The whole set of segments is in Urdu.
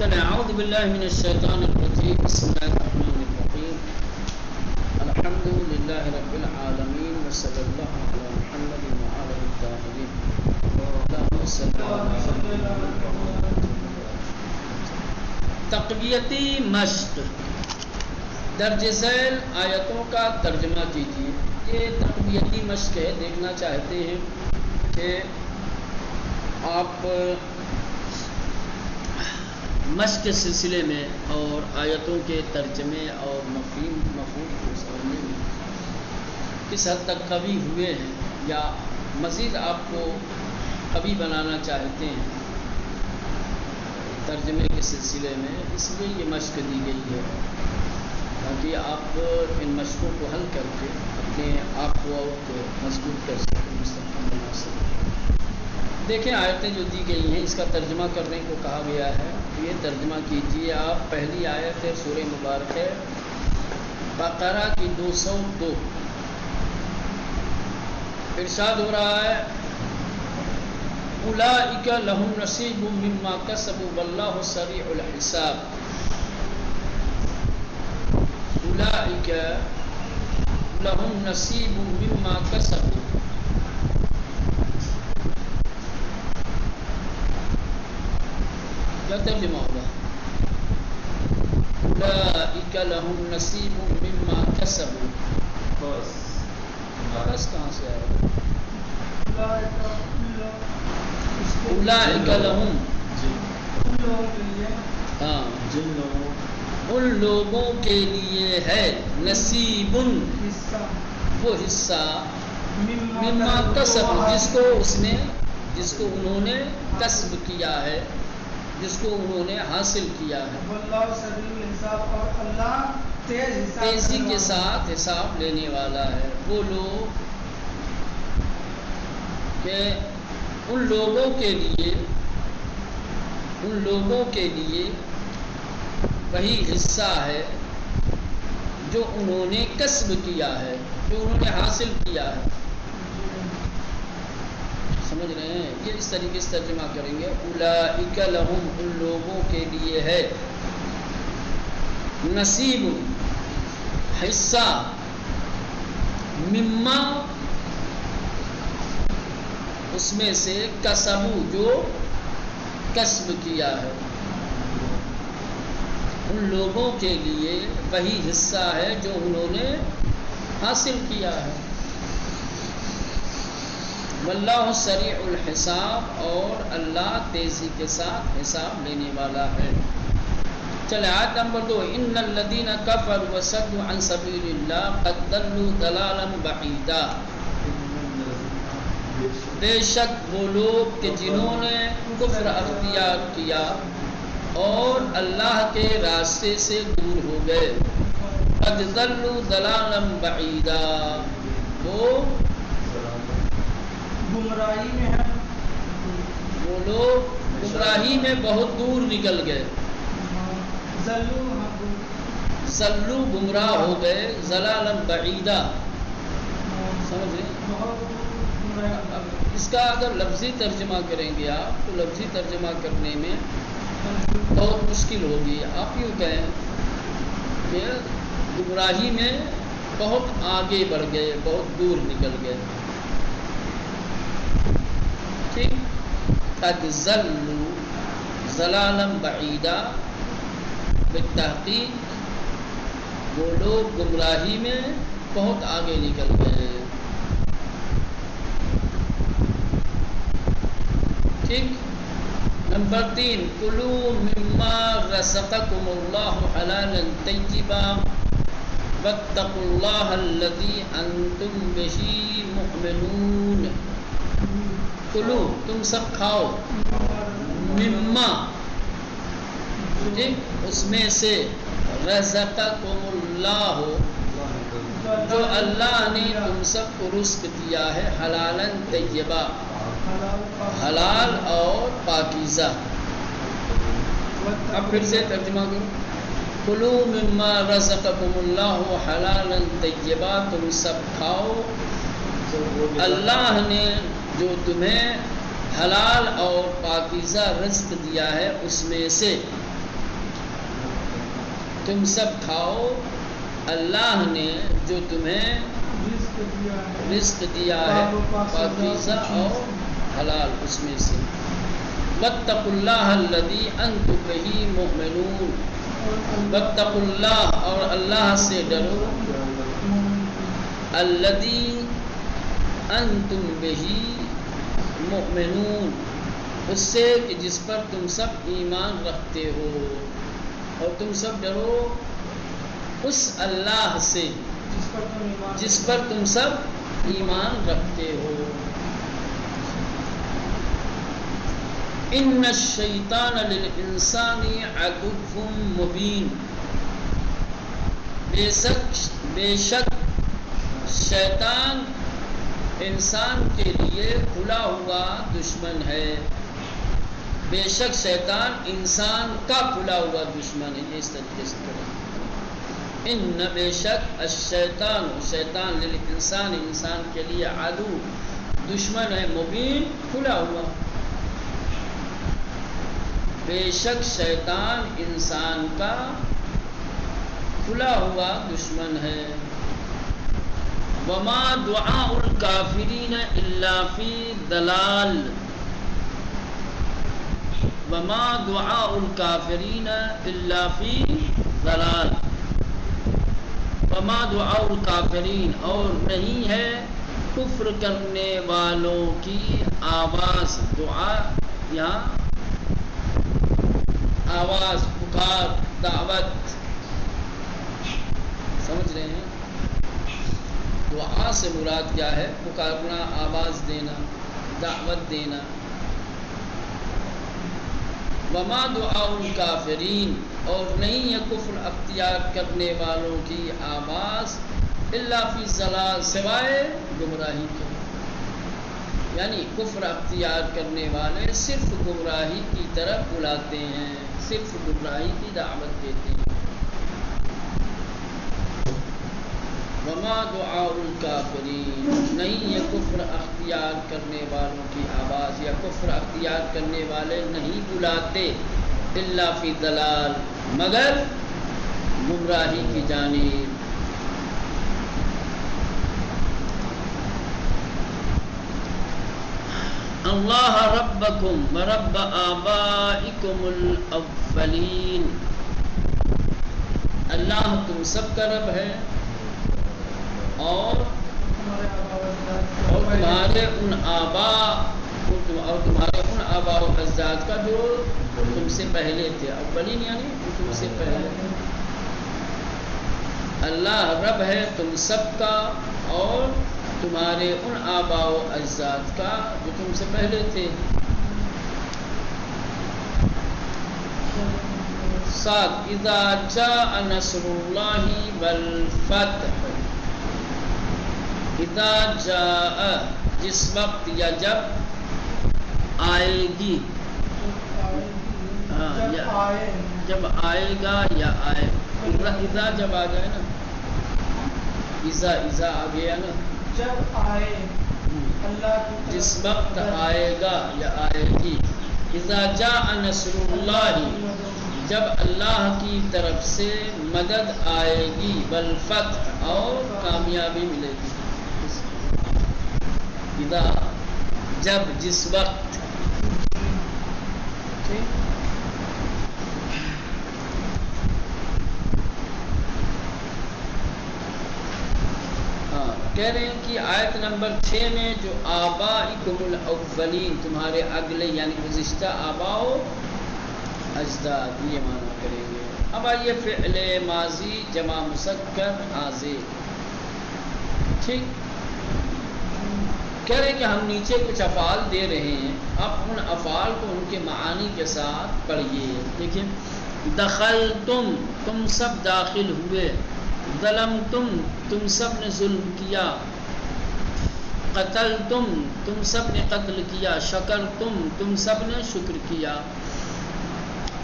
چلیں اعوذ باللہ من الشیطان الرجیم بسم اللہ الرحمن الرحیم الحمد للہ رب العالمین وصلی اللہ علی محمد وعلی الطاہرین اللہم صلی اللہ علیہ تقویتی مشق درج ذیل آیتوں کا ترجمہ کیجیے. یہ تقویتی مشق ہے. دیکھنا چاہتے ہیں کہ آپ مشق کے سلسلے میں اور آیتوں کے ترجمے اور مفہوم کو سمجھنے میں کس حد تک قوی ہوئے ہیں یا مزید آپ کو قوی بنانا چاہتے ہیں ترجمے کے سلسلے میں. اس لیے یہ مشق دی گئی ہے تاکہ آپ ان مشقوں کو حل کر کے اپنے آپ کو اور مضبوط کر سکیں, مستحکم بنا سکیں. دیکھیں آیتیں جو دی گئی ہیں اس کا ترجمہ کرنے کو کہا گیا ہے. یہ ترجمہ کیجیے آپ. پہلی آیت ہے سورہ مبارک ہے بقرہ کی 202. ارشاد ہو رہا ہے اولئک لہم نصیب مما کسبوا واللہ سریع الحساب. اولئک لہم نصیب مما کسبوا. کیا ترجمہ ہوگا؟ اولئک لہم نصیب مما کسبوا. بس کہاں سے آئے گا؟ اولئک لہم, ہاں ان لوگوں کے لیے ہے نصیب وہ حصہ مما کسب جس کو انہوں نے کسب کیا ہے, جس کو انہوں نے حاصل کیا ہے. اور اللہ تیزی کے ساتھ حساب لینے والا ہے. وہ لوگ کہ ان لوگوں کے لیے وہی حصہ ہے جو انہوں نے کسب کیا ہے, جو انہوں نے حاصل کیا ہے. سمجھ رہے ہیں؟ یہ اس طریقے سے ترجمہ کریں گے. اولئک لہم ان لوگوں کے لیے ہے نصیب حصہ مما اس میں سے کسبو جو کسب کیا ہے. ان لوگوں کے لیے وہی حصہ ہے جو انہوں نے حاصل کیا ہے. واللہ سریع الحساب اور اللہ تیزی کے ساتھ حساب لینے والا ہے. چلے آیت نمبر 2. ان الذین کفروا وصدوا عن سبیل اللہ قد ضلوا ضلالا بعیدا. بے شک وہ لوگ کہ جنہوں نے کفر اختیار کیا اور اللہ کے راستے سے دور ہو گئے. قد ضلوا ضلالا بعیدا, وہ گمراہی میں ہے, وہ لوگ گمراہی میں بہت دور نکل گئے. ضلوا گمراہ ہو گئے, ضلالا بعیدا. سمجھ رہے؟ اس کا اگر لفظی ترجمہ کریں گے آپ تو لفظی ترجمہ کرنے میں بہت مشکل ہوگی. آپ یوں کہیں کہ گمراہی میں بہت آگے بڑھ گئے, بہت دور نکل گئے. ٹھیک. قد ضلوا ضلالا بعیدا, بالتحقیق وہ لوگ گمراہی میں بہت آگے نکل گئے. ٹھیک. نمبر 3. کلوا مما رزقکم اللہ حلالا طیبا واتقوا اللہ الذی انتم بہ مؤمنون. کلو تم سب کھاؤ, مما اس میں سے, رزقکم اللہ جو اللہ نے تم سب کو رزق دیا ہے, حلالا طیبا حلال اور پاکیزہ. اب پھر سے ترجمہ کرو. کلو مما رزقکم اللہ حلالا طیبا, تم سب کھاؤ اللہ نے جو تمہیں حلال اور پاکیزہ رزق دیا ہے اس میں سے. تم سب کھاؤ اللہ نے جو تمہیں رزق دیا ہے پاکیزہ اور حلال اس میں سے واتقوا اللہ الذی انتم بہ مؤمنون واتقوا اللہ اور اللہ سے ڈرو الذی انتم بہ مؤمنون اس سے کہ جس پر تم سب ایمان رکھتے ہو اور تم سب ڈرو اس اللہ سے جس پر تم سب ایمان رکھتے ہو ان الشیطان للانسان عدو مبین بے شک شیطان انسان کے لیے کھلا ہوا دشمن ہے بے شک شیطان انسان کا کھلا ہوا دشمن ہے. یہ اس طریقے سے کریں ان بے شک الشیطان شیطان للانسان انسان کے لیے عدو دشمن ہے مبین کھلا ہوا بے شک شیطان انسان کا کھلا ہوا دشمن ہے وما دعاء الکافرین الا فی ضلال وما دعاء الکافرین الا فی ضلال وما دعاء الکافرین اور نہیں ہے کفر کرنے والوں کی آواز دعا یہاں آواز پکار دعوت سمجھ رہے ہیں دعا سے مراد کیا ہے پکارنا آواز دینا دعوت دینا وما دعاء الکافرین اور نہیں ہے کفر اختیار کرنے والوں کی آواز الا فی ضلال سوائے گمراہی کے یعنی کفر اختیار کرنے والے صرف گمراہی کی طرف بلاتے ہیں صرف گمراہی کی دعوت دیتے ہیں وما دعاء الکافرین نہیں ہے کفر اختیار کرنے والوں کی آواز یا کفر اختیار کرنے والے نہیں بلاتے الا فی ضلال مگر گمراہی کی جانب اللہ ربکم ورب آبائکم الاولین اللہ تم سب کا رب ہے اور تمہارے ان آباء و اجداد کا جو تم سے پہلے تھے اولین یعنی تم سے پہلے اللہ رب ہے تم سب کا اور تمہارے ان آباء و اجداد کا جو تم سے پہلے تھے ساتھ اذا جاء نصر اللہ والفتح اذا جاء جس وقت یا جب آئے گی جب آئے گا یا آئے اذا جب آ جائے نا اذا آ گیا نا جب آئے اللہ جس وقت آئے گا یا آئے گی اذا جاء نصر اللہ جب اللہ کی طرف سے مدد آئے گی والفتح اور کامیابی ملے گی اذا جب جس وقت کہہ رہے ہیں کہ آیت نمبر 6 میں جو آبائکم الاولین تمہارے اگلے یعنی گزشتہ آباء و اجداد یہ معنی کریں گے. اب آئیے فعل ماضی جمع مذکر حاضر ٹھیک کہہ رہے ہیں کہ ہم نیچے کچھ افعال دے رہے ہیں اب ان افعال کو ان کے معانی کے ساتھ پڑھیے. دیکھیں دخلتم تم سب داخل ہوئے ظلمتم تم سب نے ظلم کیا قتلتم تم سب نے قتل کیا شکرتم تم سب نے شکر کیا.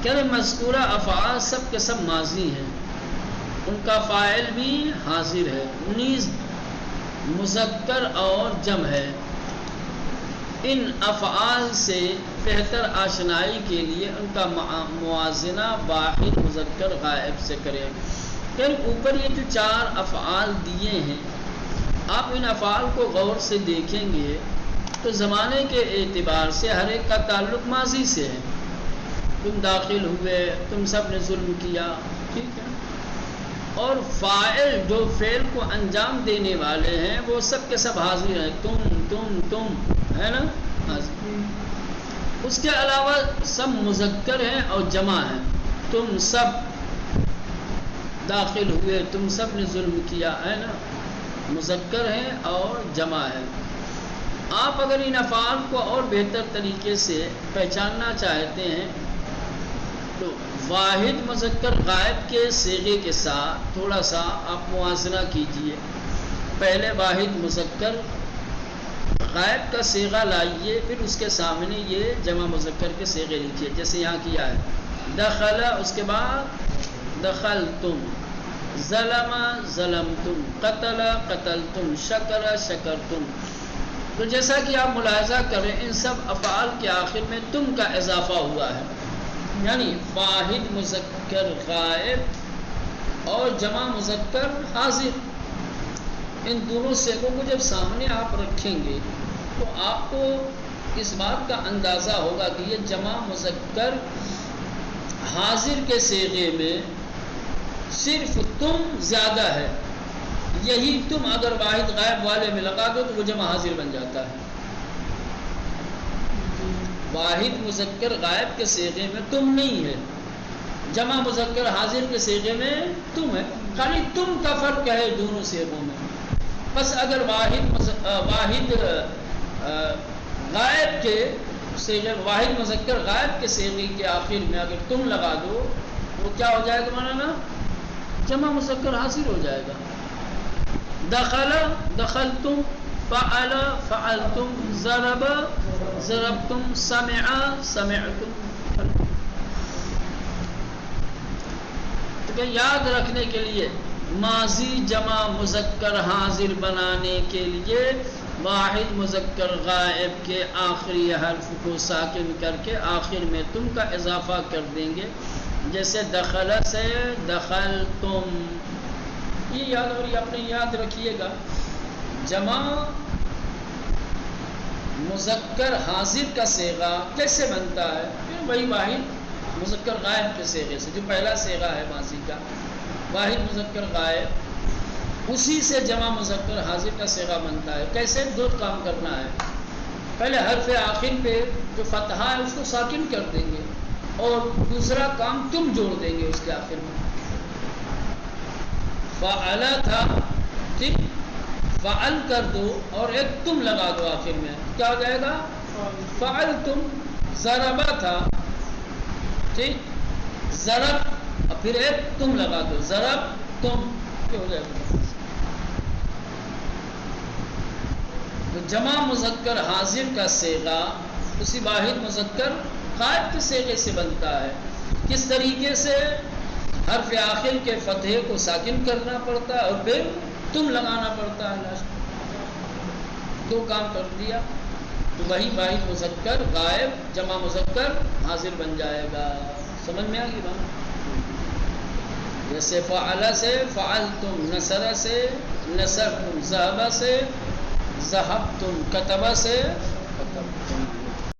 کہہ رہے مذکورہ افعال سب کے سب ماضی ہیں ان کا فاعل بھی حاضر ہے نیز مذکر اور جمع ہے. ان افعال سے بہتر آشنائی کے لیے ان کا موازنہ واحد مذکر غائب سے کریں۔ پھر اوپر یہ جو 4 افعال دیے ہیں، آپ ان افعال کو غور سے دیکھیں گے تو زمانے کے اعتبار سے ہر ایک کا تعلق ماضی سے ہے۔ تم داخل ہوئے، تم سب نے ظلم کیا، ٹھیک ہے، اور فاعل جو فعل کو انجام دینے والے ہیں وہ سب کے سب حاضر ہیں، تم ہے نا حاضر۔ اس کے علاوہ سب مذکر ہیں اور جمع ہیں، تم سب داخل ہوئے، تم سب نے ظلم کیا، ہے نا، مذکر ہیں اور جمع ہے۔ آپ اگر ان افعال کو اور بہتر طریقے سے پہچاننا چاہتے ہیں تو واحد مذکر غائب کے صیغے کے ساتھ تھوڑا سا آپ موازنہ کیجئے۔ پہلے واحد مذکر غائب کا صیغہ لائیے، پھر اس کے سامنے یہ جمع مذکر کے صیغے لکھیے، جیسے یہاں کیا ہے دخل، اس کے بعد دخلتم، ظلم ظلمتم، قتل قتلتم، شکر شکرتم۔ تو جیسا کہ آپ ملاحظہ کریں ان سب افعال کے آخر میں تم کا اضافہ ہوا ہے، یعنی واحد مذکر غائب اور جمع مذکر حاضر، ان دونوں صیغوں کو جب سامنے آپ رکھیں گے تو آپ کو اس بات کا اندازہ ہوگا کہ یہ جمع مذکر حاضر کے صیغے میں صرف تم زیادہ ہے، یہی تم اگر واحد غائب والے میں لگا دو تو وہ جمع حاضر بن جاتا ہے۔ واحد مذکر غائب کے صیغے میں تم نہیں ہے، جمع مذکر حاضر کے صیغے میں تم ہے، خالی تم کا فرق ہے دونوں صیغوں میں۔ بس اگر واحد غائب کے صیغے، واحد مذکر غائب کے صیغے کے آخر میں اگر تم لگا دو وہ کیا ہو جائے گا مولانا؟ جمع مذکر حاضر ہو جائے گا۔ دخل دخلتم، فعل فعلتم، ضرب ضربتم، سمع سمعتم۔ تو یاد رکھنے کے لیے ماضی جمع مذکر حاضر بنانے کے لیے واحد مذکر غائب کے آخری حرف کو ساکن کر کے آخر میں تم کا اضافہ کر دیں گے، جیسے دخل سے دخلتم۔ یہ یاد، اور یہ اپنے یاد رکھیے گا، جمع مذکر حاضر کا صیغہ کیسے بنتا ہے؟ پھر وہی واحد مذکر غائب کے صیغے سے، جو پہلا صیغہ ہے ماضی کا واحد مذکر غائب، اسی سے جمع مذکر حاضر کا صیغہ بنتا ہے۔ کیسے؟ 2 کام کرنا ہے، پہلے حرف آخر پہ جو فتحہ ہے اس کو ساکن کر دیں گے، اور دوسرا کام تم جوڑ دیں گے اس کے آخر میں۔ فعل تھا، ٹھیک، فعل کر دو اور ایک تم لگا دو آخر میں، کیا ہو جائے گا؟ فعلتم۔ ضربہ تھا، ٹھیک، ضرب، اور پھر ایک تم لگا دو، ضرب تم، کیا ہو جائے گا؟ تو جمع مذکر حاضر کا صیغہ اسی واحد مذکر غائب کے صیغے سے بنتا ہے۔ کس طریقے سے؟ حرف آخر کے فتحے کو ساکن کرنا پڑتا ہے اور پھر تم لگانا پڑتا ہے لاسٹ میں۔ 2 کام کر دیا تو وہی واحد مذکر غائب جمع مذکر حاضر بن جائے گا۔ سمجھ میں آ گئی بات؟ جیسے فعل سے فعلتم، نصر سے نصرتم، ذهب سے ذهبتم، کتب سے